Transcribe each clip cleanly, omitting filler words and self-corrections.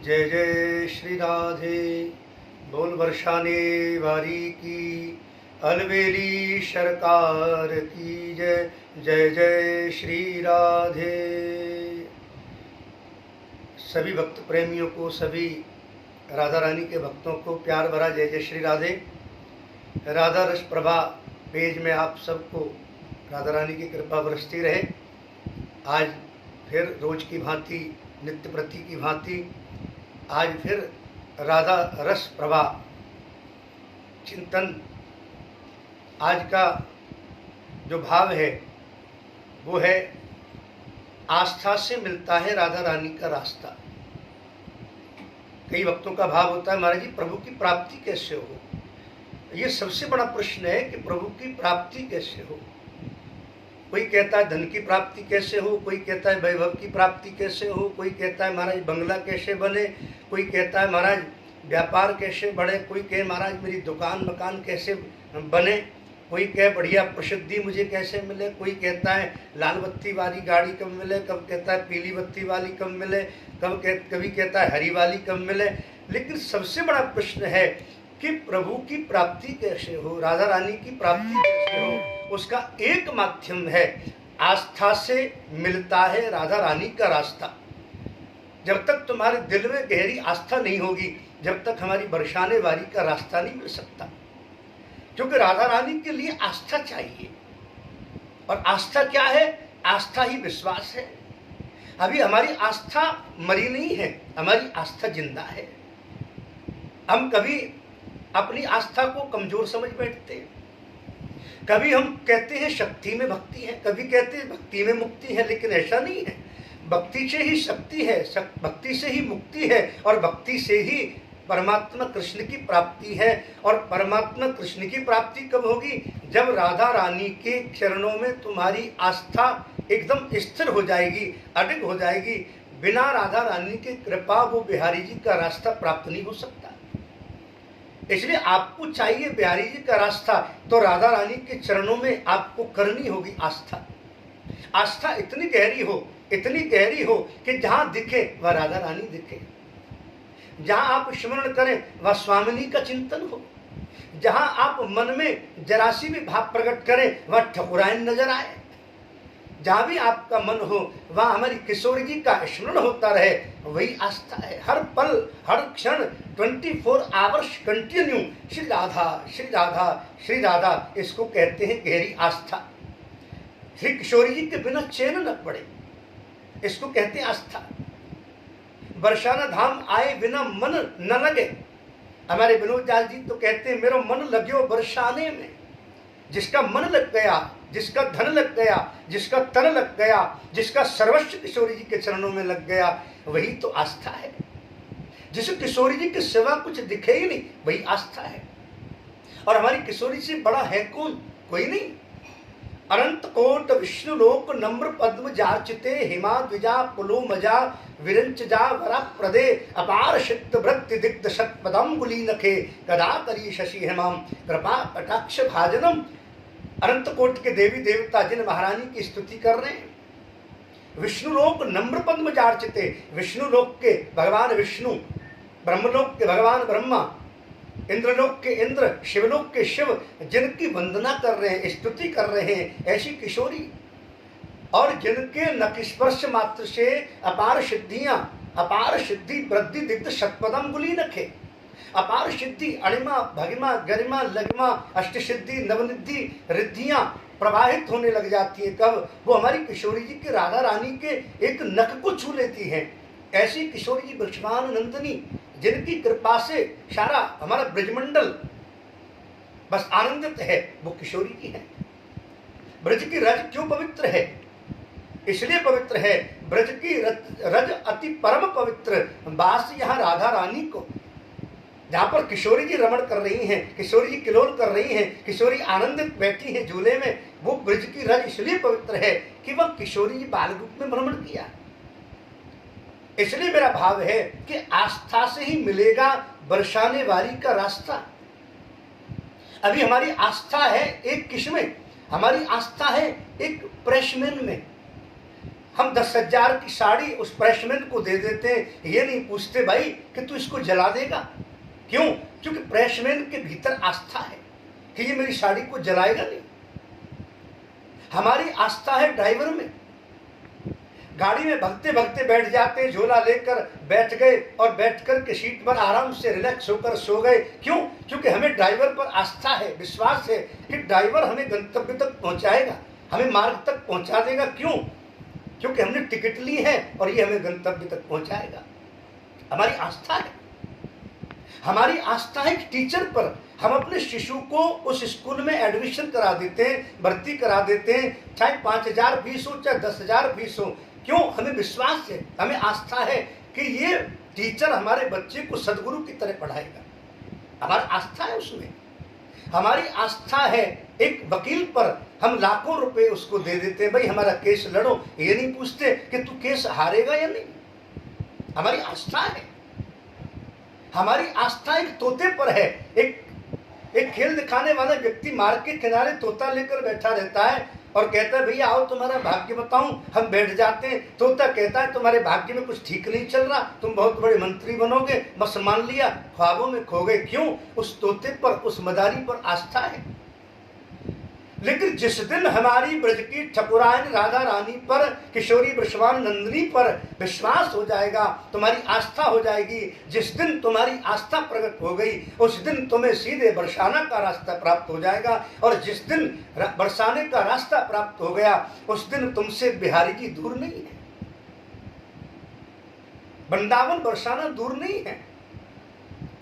जय जय श्री राधे। बोल बरसाने वारी की, अलबेली सरकार की जय। जय जय श्री राधे। सभी भक्त प्रेमियों को, सभी राधा रानी के भक्तों को प्यार भरा जय जय श्री राधे। राधा रस प्रभा पेज में आप सबको राधा रानी की कृपा बरसती रहे। आज फिर रोज की भांति, नित्य प्रति की भांति आज फिर राधा रस प्रभा चिंतन। आज का जो भाव है वो है, आस्था से मिलता है राधा रानी का रास्ता। कई वक्तों का भाव होता है, महाराज जी प्रभु की प्राप्ति कैसे हो। ये सबसे बड़ा प्रश्न है कि प्रभु की प्राप्ति कैसे हो। कोई कहता है धन की प्राप्ति कैसे हो, कोई कहता है वैभव की प्राप्ति कैसे हो, कोई कहता है महाराज बंगला कैसे बने, कोई कहता है महाराज व्यापार कैसे बढ़े, कोई कहे महाराज मेरी दुकान मकान कैसे बने, कोई कहे बढ़िया प्रसिद्धि मुझे कैसे मिले, कोई कहता है लाल बत्ती वाली गाड़ी कब मिले, कब कहता है पीली बत्ती वाली कब मिले, कभी कहता है हरी वाली कब मिले। लेकिन सबसे बड़ा प्रश्न है कि प्रभु की प्राप्ति कैसे हो, राधा रानी की प्राप्ति कैसे हो। उसका एक माध्यम है, आस्था से मिलता है राधा रानी का रास्ता। जब तक तुम्हारे दिल में गहरी आस्था नहीं होगी, जब तक हमारी बरसाने वारी का रास्ता नहीं मिल सकता। क्योंकि राधा रानी के लिए आस्था चाहिए, और आस्था क्या है? आस्था ही विश्वास है। अभी हमारी आस्था मरी नहीं है, हमारी आस्था जिंदा है। हम कभी अपनी आस्था को कमजोर समझ बैठते हैं, कभी हम कहते हैं शक्ति में भक्ति है, कभी कहते हैं भक्ति में मुक्ति है, लेकिन ऐसा नहीं है। भक्ति से ही शक्ति है, भक्ति से ही मुक्ति है, और भक्ति से ही परमात्मा कृष्ण की प्राप्ति है। और परमात्मा कृष्ण की प्राप्ति कब होगी? जब राधा रानी के चरणों में तुम्हारी आस्था एकदम स्थिर हो जाएगी, अडिग हो जाएगी। बिना राधा रानी की कृपा वो बिहारी जी का रास्ता प्राप्त नहीं हो सकता। इसलिए आपको चाहिए बिहारी जी का रास्ता, तो राधा रानी के चरणों में आपको करनी होगी आस्था। आस्था इतनी गहरी हो, इतनी गहरी हो कि जहां दिखे वह राधा रानी दिखे, जहां आप स्मरण करें वह स्वामिनी का चिंतन हो, जहां आप मन में जरासी भी भाव प्रकट करें वह ठकुराइन नजर आए, जहां भी आपका मन हो वहां हमारी किशोरी जी का स्मरण होता रहे, वही आस्था है। हर पल हर क्षण 24 आवर्स कंटिन्यू श्री राधा श्री राधा श्री राधा, इसको कहते हैं गहरी आस्था। श्री किशोरी जी के बिना चैन न पड़े, इसको कहते हैं आस्था। बरसाना धाम आए बिना मन न लगे। हमारे विनोद जाल जी तो कहते हैं मेरा मन लग्यो बरसाने में। जिसका मन लग गया, जिसका धन लग गया, जिसका तन लग गया, जिसका सर्वस्व किशोरी जी के चरणों में लग गया, वही तो आस्था है। जिसे किशोरी जी के सिवा कुछ दिखे ही नहीं, वही आस्था है। और हमारी किशोरी से बड़ा है कौन? कोई नहीं। अनंत कोट विष्णु लोक नम्र पद्म जार्चिते, हिमा द्विजा पुलो मजा विरंच जा वरा प्रदे, अपार शिक्त वृत्ति दिग्ध शतपदम गुली नखे, कदा करी शशि हेमाम कृपा कटाक्ष भाजनम। अनंत कोट के देवी देवता जिन महारानी की स्तुति कर रहे हैं। विष्णु लोक नम्र पद्म जार्चिते, विष्णु लोक के भगवान विष्णु, ब्रह्मलोक के भगवान ब्रह्मा, इंद्रलोक के इंद्र, शिवलोक के शिव, जिनकी वंदना कर रहे हैं, स्तुति कर रहे हैं, ऐसी किशोरी। और जिनके नखस्पर्श मात्र से अपार सिद्धियां, अपार सिद्धि वृद्धि दिग्ध शतपदम गुली नखे। अपार सिद्धि, अणिमा भगिमा गरिमा लगिमा अष्टसिद्धि नवनिधि रिद्धियां प्रवाहित होने लग जाती है। कब? वो हमारी किशोरी जी की, राधा रानी के एक नख को छू लेती हैं। ऐसी किशोरी जी वृषभान नंदिनी, जिनकी कृपा से सारा हमारा ब्रजमंडल बस आनंदित है, वो किशोरी जी है। ब्रज की रज क्यों पवित्र है? इसलिए पवित्र है, ब्रज की रज अति परम पवित्र बास यहाँ राधा रानी को। जहाँ पर किशोरी जी रमण कर रही हैं, किशोरी जी किलोल कर रही हैं, किशोरी आनंदित बैठी है झूले में, वो ब्रज की रज इसलिए पवित्र है कि वह किशोरी जी बाल रूप में भ्रमण किया। इसलिए मेरा भाव है कि आस्था से ही मिलेगा बरसाने वारी का रास्ता। अभी हमारी आस्था है एक किस में? हमारी आस्था है एक प्रेसमैन में। हम 10,000 की साड़ी उस प्रेसमैन को दे देते हैं, ये नहीं पूछते भाई कि तू इसको जला देगा। क्यों? क्योंकि प्रेसमैन के भीतर आस्था है कि ये मेरी साड़ी को जलाएगा नहीं। हमारी आस्था है ड्राइवर में। गाड़ी में भगते भगते बैठ जाते, झोला लेकर बैठ गए और बैठ कर के सीट पर आराम से रिलैक्स होकर सो गए। क्यों? क्योंकि हमें ड्राइवर पर आस्था है, विश्वास है कि ड्राइवर हमें गंतव्य तक पहुंचाएगा, हमें मार्ग तक पहुंचा देगा। क्यों? क्योंकि हमने टिकट ली है और ये हमें गंतव्य तक पहुंचाएगा। हमारी आस्था है। हमारी आस्था है टीचर पर। हम अपने शिशु को उस स्कूल में एडमिशन करा देते हैं, भर्ती करा देते हैं, चाहे 5,000 फीस हो चाहे 10,000 फीस हो। क्यों? हमें विश्वास है, हमें आस्था है कि ये टीचर हमारे बच्चे को सदगुरु की तरह पढ़ाएगा। हमारी आस्था है उसमें। हमारी आस्था है एक वकील पर। हम लाखों रुपए उसको दे देते हैं, भाई हमारा केस लड़ो, ये नहीं पूछते कि तू केस हारेगा या नहीं। हमारी आस्था है। हमारी आस्था एक तोते पर है। एक खेल दिखाने वाला व्यक्ति मार्ग के किनारे तोता लेकर बैठा रहता है और कहता है भैया आओ तुम्हारा भाग्य बताऊं। हम बैठ जाते हैं। तोता कहता है तुम्हारे भाग्य में कुछ ठीक नहीं चल रहा, तुम बहुत बड़े मंत्री बनोगे। बस मान लिया, ख्वाबों में खो गए। क्यों? उस तोते पर, उस मदारी पर आस्था है। लेकिन जिस दिन हमारी ब्रज की ठकुराइन राधा रानी पर, किशोरी वृषभान नंदिनी पर विश्वास हो जाएगा, तुम्हारी आस्था हो जाएगी, जिस दिन तुम्हारी आस्था प्रकट हो गई उस दिन तुम्हें सीधे बरसाना का रास्ता प्राप्त हो जाएगा। और जिस दिन बरसाने का रास्ता प्राप्त हो गया उस दिन तुमसे बिहारी जी दूर नहीं है, वृंदावन बरसाना दूर नहीं है।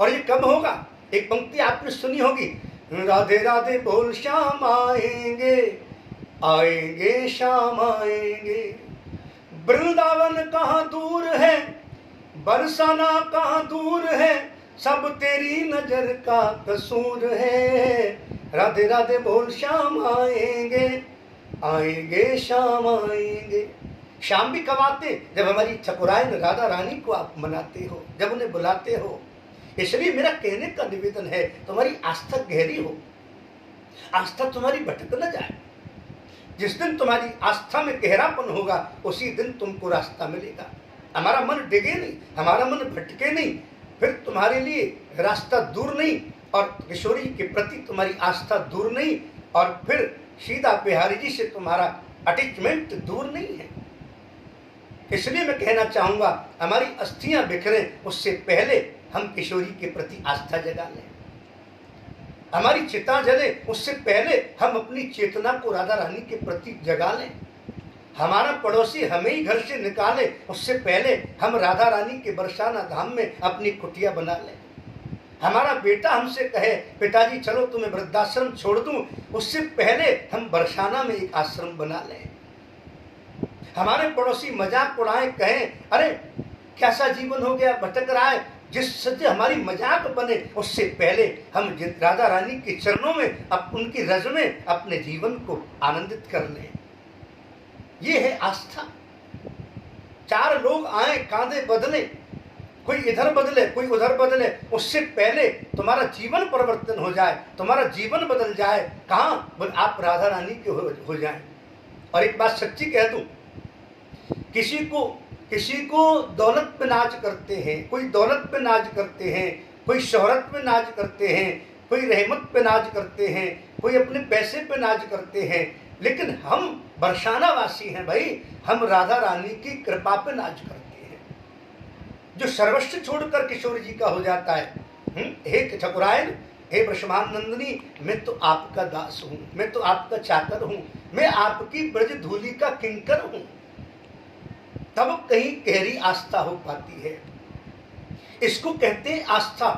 और ये कब होगा? एक पंक्ति आपने सुनी होगी, राधे राधे बोल श्याम आएंगे, आएंगे श्याम आएंगे। वृंदावन कहाँ दूर है, बरसाना कहाँ दूर है, सब तेरी नजर का कसूर है। राधे राधे बोल श्याम आएंगे, आएंगे श्याम आएंगे। शाम भी कब आते? जब हमारी ठकुराइन राधा रानी को आप मनाते हो, जब उन्हें बुलाते हो। इसलिए मेरा कहने का निवेदन है, तुम्हारी आस्था गहरी हो, आस्था तुम्हारी भटक न जाए। जिस दिन तुम्हारी आस्था में गहरापन होगा उसी दिन तुमको रास्ता मिलेगा। हमारा मन डिगे नहीं, हमारा मन भटके नहीं, फिर तुम्हारे लिए रास्ता दूर नहीं और किशोरी के प्रति तुम्हारी आस्था दूर नहीं और फिर सीधा बिहारी जी से तुम्हारा अटैचमेंट दूर नहीं है। इसलिए मैं कहना चाहूंगा, हमारी अस्थियां बिखरें उससे पहले हम किशोरी के प्रति आस्था जगा लें। हमारी चिता जले उससे पहले हम अपनी चेतना को राधा रानी के प्रति जगा लें। हमारा पड़ोसी हमें ही घर से निकाले उससे पहले हम राधा रानी के बरसाना धाम में अपनी कुटिया बना लें। हमारा बेटा हमसे कहे पिताजी चलो तुम्हें वृद्धाश्रम छोड़ दूं, उससे पहले हम बरसाना में एक आश्रम बना लें। हमारे पड़ोसी मजाक उड़ाए, कहें अरे कैसा जीवन हो गया, भटक रहा है, जिससे हमारी मजाक बने उससे पहले हम राधा रानी के चरणों में उनकी रज में अपने जीवन को आनंदित कर लें। ये है आस्था। चार लोग आए, कांधे बदले, कोई इधर बदले कोई उधर बदले, उससे पहले तुम्हारा जीवन परिवर्तन हो जाए, तुम्हारा जीवन बदल जाए। कहाँ? बोल आप राधा रानी के हो जाए। और एक बात सच्ची कह दूं, किसी को दौलत पे नाज करते हैं, कोई दौलत पे नाज करते हैं, कोई शोहरत पे नाज करते हैं, कोई रहमत पे नाज करते हैं, कोई अपने पैसे पे नाज करते हैं, लेकिन हम बरसाना वासी हैं भाई, हम राधा रानी की कृपा पे नाज करते हैं। जो सर्वस्व छोड़कर किशोर जी का हो जाता है, हे ठकुराइन, हे वृषभान नंदिनी, मैं तो आपका दास हूँ, मैं तो आपका चाकर हूँ, मैं आपकी ब्रज धूलि का किंकर हूँ, तब कहीं गहरी आस्था हो पाती है। इसको कहते हैं आस्था,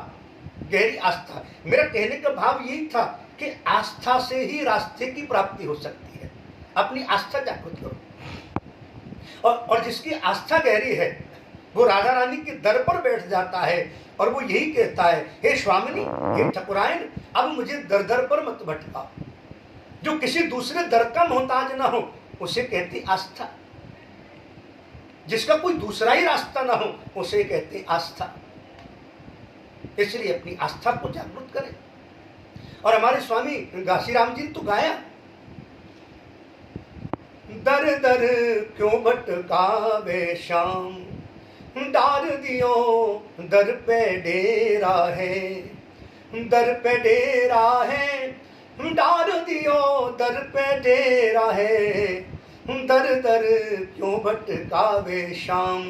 गहरी आस्था। मेरा कहने का भाव यही था कि आस्था से ही रास्ते की प्राप्ति हो सकती है। अपनी आस्था जागृत करो। और जिसकी आस्था गहरी है वो राधा रानी के दर पर बैठ जाता है और वो यही कहता है, हे स्वामिनी, हे ठकुराइन, अब मुझे दर दर पर मत भटकाओ। जो किसी दूसरे दर का मोहताज ना हो उसे कहती आस्था। जिसका कोई दूसरा ही रास्ता ना हो उसे कहते आस्था। इसलिए अपनी आस्था को जागृत करें। और हमारे स्वामी घासीराम जी तो गाया, दर दर क्यों भटकावे श्याम। डार दियो दर पे डेरा है, दर पे डेरा है, डार दियो दर पे डेरा है, दर दर क्यों भटकावे श्याम।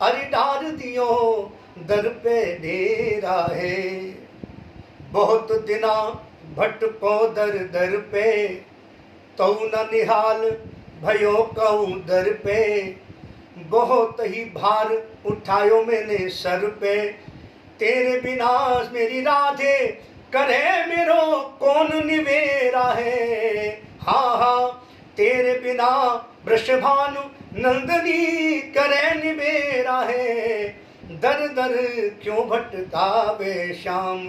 अरे डार दियो दर पे डेरा है। बहुत दिना भटको दर दर पे, तो न निहाल भयो कहूँ दर पे। बहुत ही भार उठायो मैंने सर पे, तेरे बिना मेरी राधे करे मेरो कौन निवेरा है। हाँ हाँ तेरे बिना वृषभानु नंदनी करे निवेरा है। दर दर क्यों भटकावे श्याम,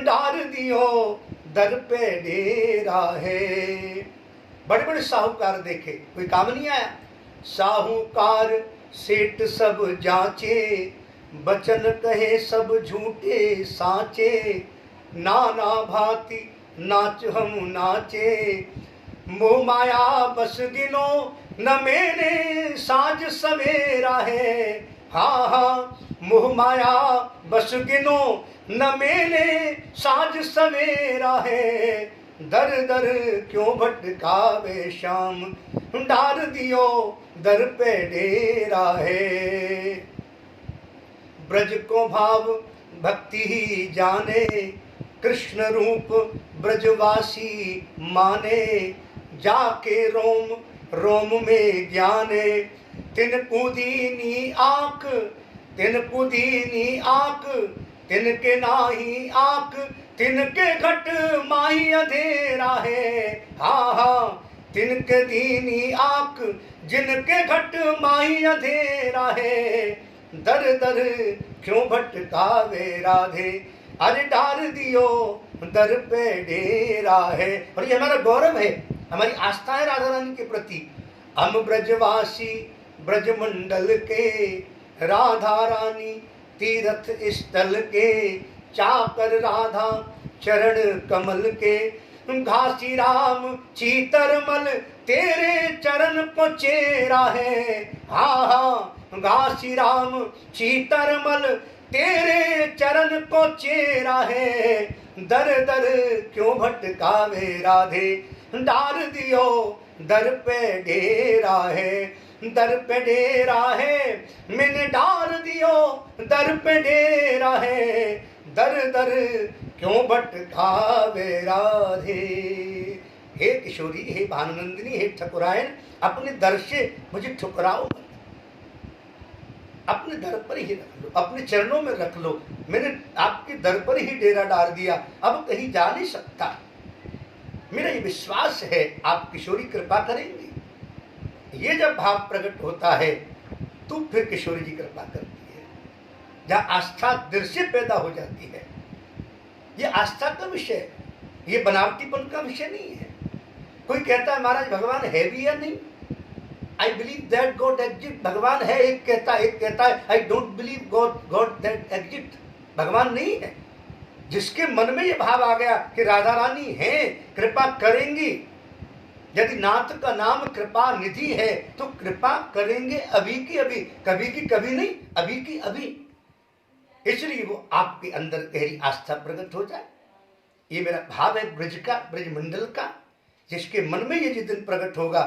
डार दियो दर पे डेरा है। बड़े बड़े साहूकार देखे, कोई काम नहीं आया। साहूकार सेठ सब जांचे, बचन कहे सब झूठे साचे। नाना भांति नाच हम नाचे, मोह माया बस गिनो न मेरे साज सवेरा है। हाँ हाँ मोह माया बस गिनो न मेरे साज सवेरा है। दर दर क्यों भटकावे श्याम, डार दियो दर पे डेरा है। ब्रज को भाव भक्ति ही जाने, कृष्ण रूप ब्रजवासी माने। जाके रोम रोम में ज्ञाने, तिनको दीनी आँख, तिनको दीनी आँख, तिनके नाही आँख, तिनके घट माही अंधेरा है। हाँ हाँ तिनके दीनी आँख, जिनके घट माही अंधेरा है। दर दर क्यों भटकावे राधे, अरे डार दियो दर पे डेरा है। और ये हमारा गौरव है, हमारी आस्था है राधा रानी के प्रति। हम ब्रजवासी ब्रजमंडल के, राधा रानी तीर्थ स्थल के। चाकर राधा चरण कमल के, घासी राम चीतरमल तेरे चरण को चेरा है। हाँ हाँ घासी राम चीतरमल तेरे चरण को चेरा है। दर दर क्यों भटकावे राधे, डार दियो दर पे डेरा है। दर पे डेरा है, मैंने डार दियो दर पे डेरा है। दर दर क्यों भटकावे राधे। हे किशोरी, हे भानुनंदिनी, हे ठकुरायन, अपने दर से मुझे ठुकराओ मत, अपने दर पर ही रख लो, अपने चरणों में रख लो। मैंने आपके दर पर ही डेरा डाल दिया, अब कहीं जा नहीं सकता। मेरा ये विश्वास है आप किशोरी कृपा करेंगे। ये जब भाव प्रकट होता है तो फिर किशोरी जी कृपा करती है, जहाँ आस्था दिल से पैदा हो जाती है। ये आस्था का विषय है, ये बनावटीपन का विषय नहीं है। कोई कहता है महाराज भगवान है भी या नहीं, I believe that God exist, भगवान है। एक कहता है I don't believe God that exist, भगवान नहीं है। जिसके मन में ये भाव आ गया कि राधा रानी है, कृपा करेंगी, यदि नाथ का नाम कृपा निधि है तो कृपा करेंगे अभी की अभी, कभी की कभी नहीं, अभी की अभी। इसलिए वो आपके अंदर गहरी आस्था प्रकट हो जाए। ये मेरा भाव है ब्रज का, ब्रज मंडल का। जिसके मन में ये जिस दिन प्रकट होगा,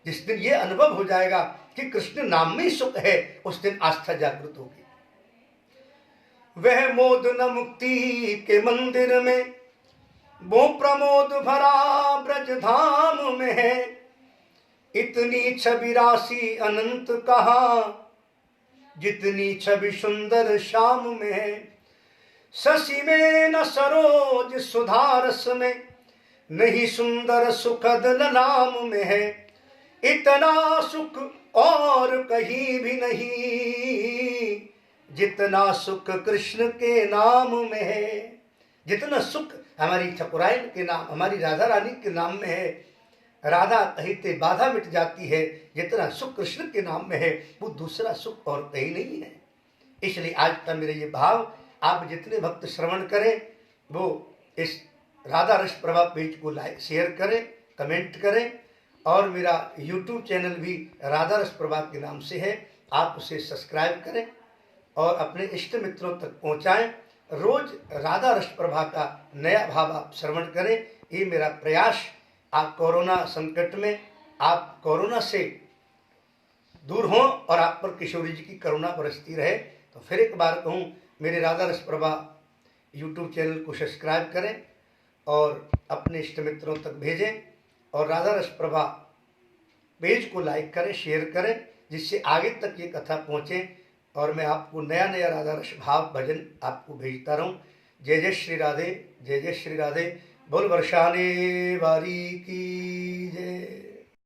जिस दिन ये अनुभव हो जाएगा कि कृष्ण नाम में सुख है, उस दिन आस्था जागृत होगी। वह मोद न मुक्ति के मंदिर में, वो प्रमोद भरा ब्रज धाम में है। इतनी छवि राशि अनंत कहाँ, जितनी छवि सुंदर श्याम में है। शशि में न सरोज सुधारस में, नहीं सुंदर सुखद नाम में है। इतना सुख और कहीं भी नहीं, जितना सुख कृष्ण के नाम में है। जितना सुख हमारी ठकुराइन के नाम, हमारी राधा रानी के नाम में है, राधा कहते बाधा मिट जाती है। जितना सुख कृष्ण के नाम में है, वो दूसरा सुख और कहीं नहीं है। इसलिए आज का मेरा ये भाव, आप जितने भक्त श्रवण करें वो इस राधा रस प्रभा पेज को लाइक शेयर करें, कमेंट करें और मेरा YouTube चैनल भी राधा रस प्रभा के नाम से है। आप उसे सब्सक्राइब करें और अपने इष्ट मित्रों तक पहुंचाएं। रोज राधा रस प्रभा का नया भाव आप श्रवण करें, ये मेरा प्रयास। आप कोरोना संकट में, आप कोरोना से दूर हों और आप पर किशोरी जी की करुणा बरसती रहे। तो फिर एक बार कहूँ, मेरे राधा रस प्रभा यूट्यूब चैनल को सब्सक्राइब करें और अपने इष्ट मित्रों तक भेजें, और राधा रस प्रभा पेज को लाइक करें, शेयर करें, जिससे आगे तक ये कथा पहुँचे और मैं आपको नया नया राधा रस भाव भजन आपको भेजता रहूं। जय जय श्री राधे, जय जय श्री राधे। बोल वर्षाने वारी की जय।